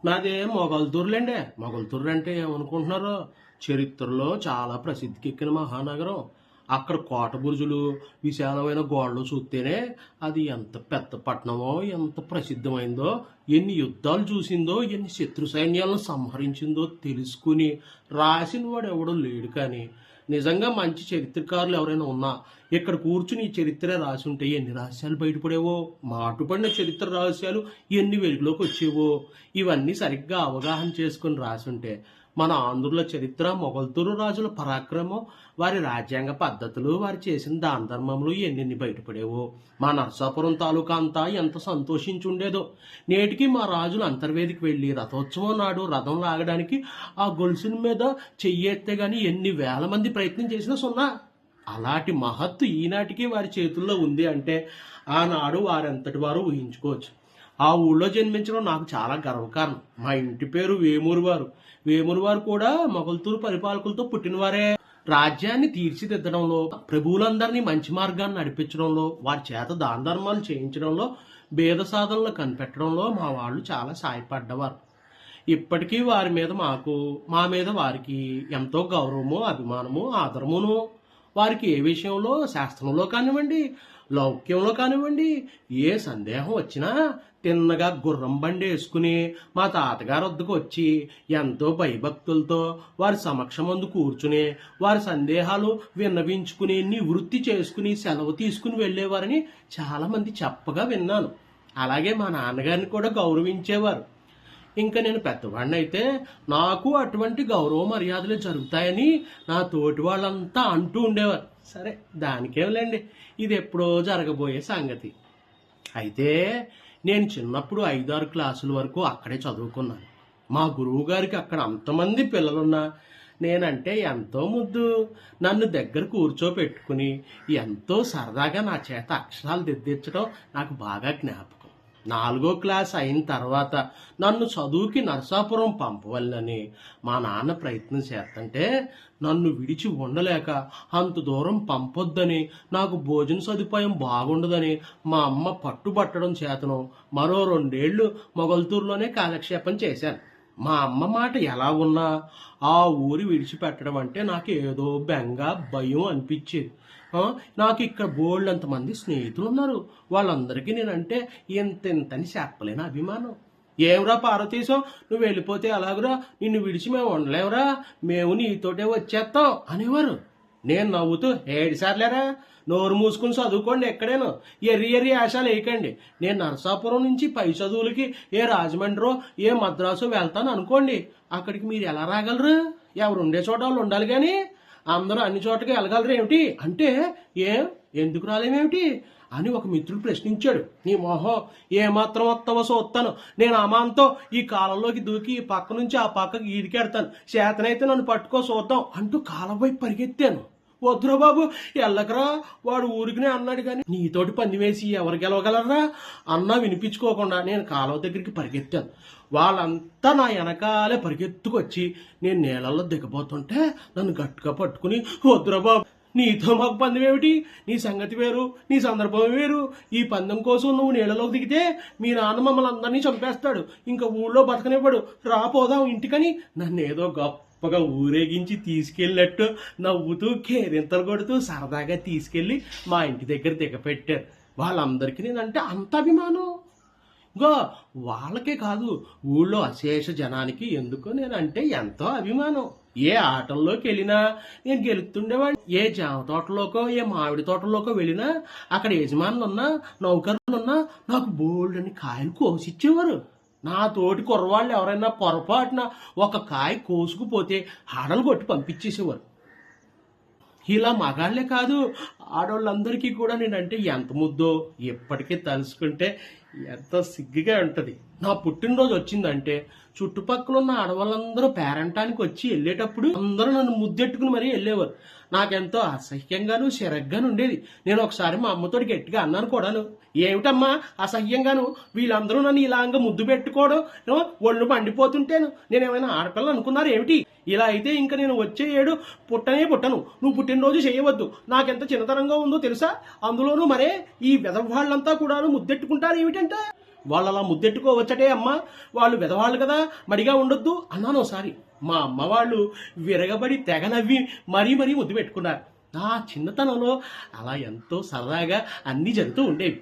నాదే మొగల్తూరులేండి. మొగల్తూరు అంటే ఏమనుకుంటున్నారు? చరిత్రలో చాలా ప్రసిద్ధికెక్కిన మహానగరం. అక్కడ కోట బురుజులు, విశాలమైన గోడలు చూస్తేనే అది ఎంత పెద్ద పట్టణమో, ఎంత ప్రసిద్ధమైందో, ఎన్ని యుద్ధాలు చూసిందో, ఎన్ని శత్రు సైన్యాలను సంహరించిందో తెలుసుకుని రాసిన వాడు ఎవడో లేడు. కానీ నిజంగా మంచి చరిత్రకారులు ఎవరైనా ఉన్నా ఇక్కడ కూర్చుని ఈ చరిత్ర రాసి ఉంటే ఎన్ని రహస్యాలు బయటపడేవో, మాటుపడిన చరిత్ర రహస్యాలు ఎన్ని వెలుగులోకి వచ్చేవో, ఇవన్నీ సరిగ్గా అవగాహన చేసుకుని రాసి ఉంటే మన ఆంధ్రుల చరిత్ర, మొగల్తూరు రాజుల పరాక్రమం, వారి రాజ్యాంగ పద్ధతులు, వారు చేసిన దాన ధర్మములు ఎన్నెన్ని బయటపడేవో, మా నరసాపురం తాలూకా అంతా ఎంత సంతోషించుండేదో. నేటికి మా రాజులు అంతర్వేదికి వెళ్ళి రథోత్సవం నాడు రథం లాగడానికి ఆ గొలుసుల మీద చెయ్యేస్తే గాని ఎన్ని వేల మంది ప్రయత్నం చేసినా సున్నా. అలాంటి మహత్తు ఈనాటికి వారి చేతుల్లో ఉంది అంటే ఆనాడు వారెంతటి వారు ఊహించుకోవచ్చు. ఆ ఊళ్ళో జన్మించడం నాకు చాలా గర్వకారణం. మా ఇంటి పేరు వేమూరు వారు. వేమూరు వారు కూడా మొగల్తూరు పరిపాలకులతో పుట్టినవారే. రాజ్యాన్ని తీర్చిదిద్దడంలో, ప్రభువులందరినీ మంచి మార్గాన్ని నడిపించడంలో, వారి చేత దాన ధర్మాలు చేయించడంలో, భేద సాధనలు కనిపెట్టడంలో మా వాళ్ళు చాలా సాయపడ్డవారు. ఇప్పటికీ వారి మీద మా మీద వారికి ఎంతో గౌరవము, అభిమానము, ఆదరమును. వారికి ఏ విషయంలో, శాస్త్రంలో కానివ్వండి, లౌక్యంలో కానివ్వండి, ఏ సందేహం వచ్చినా తిన్నగా గుర్రం బండి వేసుకుని మా తాతగారు వద్దకు వచ్చి ఎంతో భయభక్తులతో వారి సమక్షమందు కూర్చుని వారి సందేహాలు విన్నవించుకుని నివృత్తి చేసుకుని సెలవు తీసుకుని వెళ్ళేవారని చాలా మంది చెప్పగా విన్నాను. అలాగే మా నాన్నగారిని కూడా గౌరవించేవారు. ఇంకా నేను పెద్దవాడిని అయితే నాకు అటువంటి గౌరవ మర్యాదలు జరుగుతాయని నా తోటి వాళ్ళంతా అంటూ ఉండేవారు. సరే, దానికేంలేండి, ఇది ఎప్పుడో జరగబోయే సంగతి. అయితే నేను చిన్నప్పుడు 5-6 క్లాసుల వరకు అక్కడే చదువుకున్నాను. మా గురువు గారికి అక్కడ అంతమంది పిల్లలున్నా నేనంటే ఎంతో ముద్దు. నన్ను దగ్గర కూర్చోపెట్టుకుని ఎంతో సరదాగా నా చేత అక్షరాలు దిద్దించడం నాకు బాగా జ్ఞాపకం. 4వ క్లాస్ అయిన తర్వాత నన్ను చదువుకి నరసాపురం పంపవల్లని మా నాన్న ప్రయత్నం చేస్తుంటే నన్ను విడిచి ఉండలేక అంత దూరం పంపొద్దని, నాకు భోజన సదుపాయం బాగుండదని మా అమ్మ పట్టుబట్టడం చేతను మరో 2 ఏళ్ళు మొగల్తూరులోనే కాలక్షేపం చేశాను. మా అమ్మ మాట ఎలా ఉన్నా ఆ ఊరి విడిచిపెట్టడం అంటే నాకు ఏదో బెంగ, భయం అనిపించేది. నాకు ఇక్కడ బోల్డంతమంది స్నేహితులు ఉన్నారు. వాళ్ళందరికీ నేనంటే ఇంతని చెప్పలేని అభిమానం. ఏమరా పార్వతీశం, నువ్వు వెళ్ళిపోతే అలాగురా, నిన్ను విడిచి మేము ఉండలేవురా, మేము నీతోటే వచ్చేస్తాం అనేవారు. నేను నవ్వుతూ, ఏడిసార్లేరా, నోరు మూసుకుని చదువుకోండి, ఎక్కడేనో ఎర్రి ఆశాలు వేయకండి. నేను నరసాపురం నుంచి పై చదువులకి ఏ రాజమండ్రో ఏ మద్రాసు వెళ్తాను అనుకోండి, అక్కడికి మీరు ఎలా రాగలరు? ఎవరు ఉండే చోట వాళ్ళు ఉండాలి కానీ అందరూ అన్ని చోటకి వెళ్ళగలరు ఏమిటి అంటే, ఎందుకు రాలేమేమిటి అని ఒక మిత్రుడు ప్రశ్నించాడు. నీ మొహం, ఏమాత్రం వస్తావో చూస్తాను, నేను అమాంతో ఈ కాలంలోకి దూకి ఈ పక్క నుంచి ఆ పక్కకి ఈదికెడతాను, చేతనైతే నన్ను పట్టుకో చూద్దాం అంటూ కాలం వైపు పరిగెత్తాను. వద్దురా బాబు, ఎల్లకరా, వాడు ఊరికినే అన్నాడు కానీ నీతోటి పంది వేసి ఎవరు గెలవగలరా అన్నా వినిపించుకోకుండా నేను కాలువ దగ్గరికి పరిగెత్తాను. వాళ్ళంతా నా వెనకాలే పరిగెత్తుకొచ్చి నేను నీళ్ళల్లో దిగబోతుంటే నన్ను గట్టిగా పట్టుకుని, వద్దురా బాబు, నీతో మాకు పందెం ఏమిటి, నీ సంగతి వేరు, నీ సందర్భం వేరు. ఈ పందెం కోసం నువ్వు నీళ్ళలోకి దిగితే మీ నాన్న మమ్మల్ని అందరినీ చంపేస్తాడు, ఇంకా ఊళ్ళో బతకనివ్వడు, రాపోదాం ఇంటికని నన్ను ఏదో గొప్పగా ఊరేగించి తీసుకెళ్ళినట్టు నవ్వుతూ కేరింతలు కొడుతూ సరదాగా తీసుకెళ్లి మా ఇంటి దగ్గర దిగపెట్టారు. వాళ్ళందరికీ నేనంటే అంత అభిమానం. ఇంకో వాళ్ళకే కాదు, ఊళ్ళో అశేష జనానికి ఎందుకో నేనంటే ఎంతో అభిమానం. ఏ ఆటల్లోకి వెళ్ళినా నేను గెలుస్తుండేవాడిని. ఏ జామ తోటలోకో ఏ మామిడి తోటలోకో వెళ్ళినా అక్కడ యజమానులున్నా నౌకర్లున్నా నాకు బోల్డని కాయలు కోసిచ్చేవారు. నా తోటి కుర్రవాళ్ళు ఎవరైనా పొరపాటున ఒక కాయ కోసుకుపోతే ఆడలు కొట్టి పంపించేసేవారు. ఇలా మగాళ్లే కాదు, ఆడవాళ్ళందరికీ కూడా నేనంటే ఎంత ముద్దో ఇప్పటికీ తలుసుకుంటే ఎంత సిగ్గుగా ఉంటుంది. నా పుట్టినరోజు వచ్చిందంటే చుట్టుపక్కల ఉన్న ఆడవాళ్ళందరూ పేరంటానికి వచ్చి వెళ్ళేటప్పుడు అందరూ నన్ను ముద్దెట్టుకుని మరీ వెళ్ళేవారు. నాకెంతో అసహ్యంగాను చిరగ్గాను ఉండేది. నేను ఒకసారి మా అమ్మతో గట్టిగా అన్నాను కూడాను, ఏమిటమ్మా అసహ్యంగాను, వీళ్ళందరూ నన్ను ఇలాగా ముద్దు పెట్టుకోవడం, ఒళ్ళు మండిపోతుంటేను నేనేమైనా ఆడపిల్లలు అనుకున్నారు ఏమిటి? ఇలా అయితే ఇంకా నేను వచ్చే ఏడు పుట్టను. నువ్వు పుట్టినరోజు చేయవద్దు, నాకెంత చిన్నతనంగా ఉందో తెలుసా? అందులోనూ మరే ఈ వెధవాళ్ళంతా కూడా ముద్దెట్టుకుంటారు ఏమిటంటే వాళ్ళు అలా ముద్దెట్టుకోవచ్చటే అమ్మా, వాళ్ళు విధవాళ్ళు కదా, మడిగా ఉండొద్దు అన్నాను ఒకసారి. మా అమ్మ వాళ్ళు విరగబడి తెగ నవ్వి మరీ ముద్దు పెట్టుకున్నారు. నా చిన్నతనంలో అలా ఎంతో సరదాగా అన్నీ జరుగుతూ ఉండేవి.